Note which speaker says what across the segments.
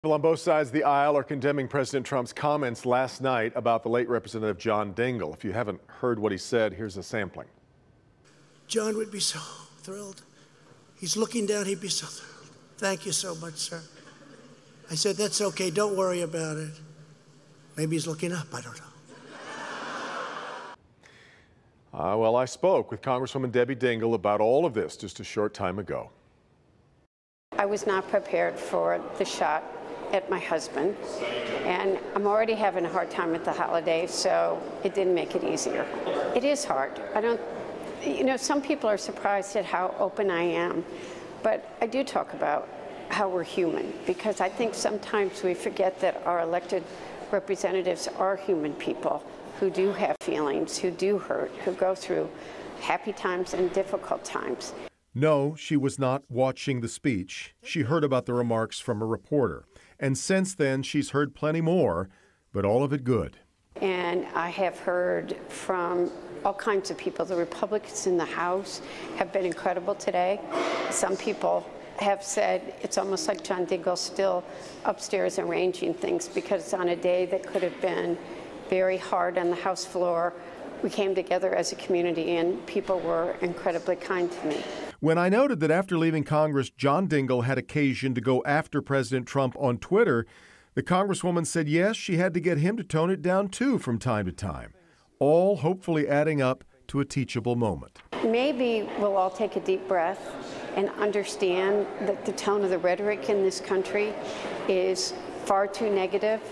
Speaker 1: People on both sides of the aisle are condemning President Trump's comments last night about the late Representative John Dingell. If you haven't heard what he said, here's a sampling.
Speaker 2: John would be so thrilled. He's looking down, he'd be so thrilled. Thank you so much, sir. I said, that's okay, don't worry about it. Maybe he's looking up, I don't know.
Speaker 1: Well, I spoke with Congresswoman Debbie Dingell about all of this just a short time ago.
Speaker 3: I was not prepared for the shot at my husband, and I'm already having a hard time at the holidays, so it didn't make it easier. It is hard. Some people are surprised at how open I am, but I do talk about how we're human, because I think sometimes we forget that our elected representatives are human people who do have feelings, who do hurt, who go through happy times and difficult times.
Speaker 4: No, she was not watching the speech. She heard about the remarks from a reporter. And since then, she's heard plenty more, but all of it good.
Speaker 3: And I have heard from all kinds of people. The Republicans in the House have been incredible today. Some people have said it's almost like John Dingell still upstairs arranging things, because on a day that could have been very hard on the House floor, we came together as a community and people were incredibly kind to me.
Speaker 4: When I noted that after leaving Congress, John Dingell had occasion to go after President Trump on Twitter, the Congresswoman said yes, she had to get him to tone it down too from time to time, all hopefully adding up to a teachable moment.
Speaker 3: Maybe we'll all take a deep breath and understand that the tone of the rhetoric in this country is far too negative,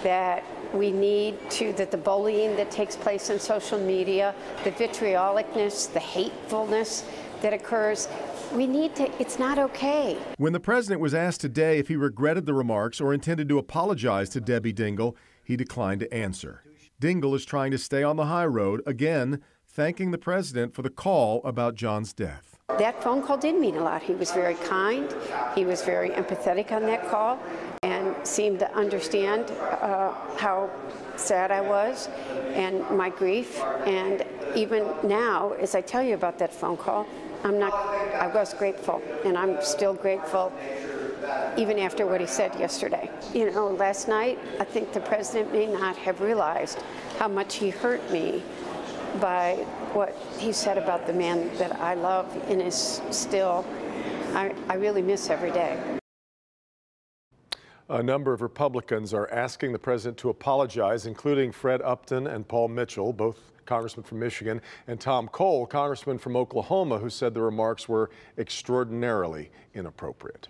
Speaker 3: that we need to, that the bullying that takes place on social media, the vitriolicness, the hatefulness that occurs, it's not okay.
Speaker 4: When the president was asked today if he regretted the remarks or intended to apologize to Debbie Dingell, he declined to answer. Dingell is trying to stay on the high road, again, thanking the president for the call about John's death.
Speaker 3: That phone call did mean a lot. He was very kind. He was very empathetic on that call and seemed to understand how sad I was and my grief. And even now, as I tell you about that phone call, I was grateful, and I'm still grateful even after what he said yesterday. Last night, I think the president may not have realized how much he hurt me by what he said about the man that I love and is still, I really miss every day.
Speaker 1: A number of Republicans are asking the president to apologize, including Fred Upton and Paul Mitchell, both congressmen from Michigan, and Tom Cole, congressman from Oklahoma, who said the remarks were extraordinarily inappropriate.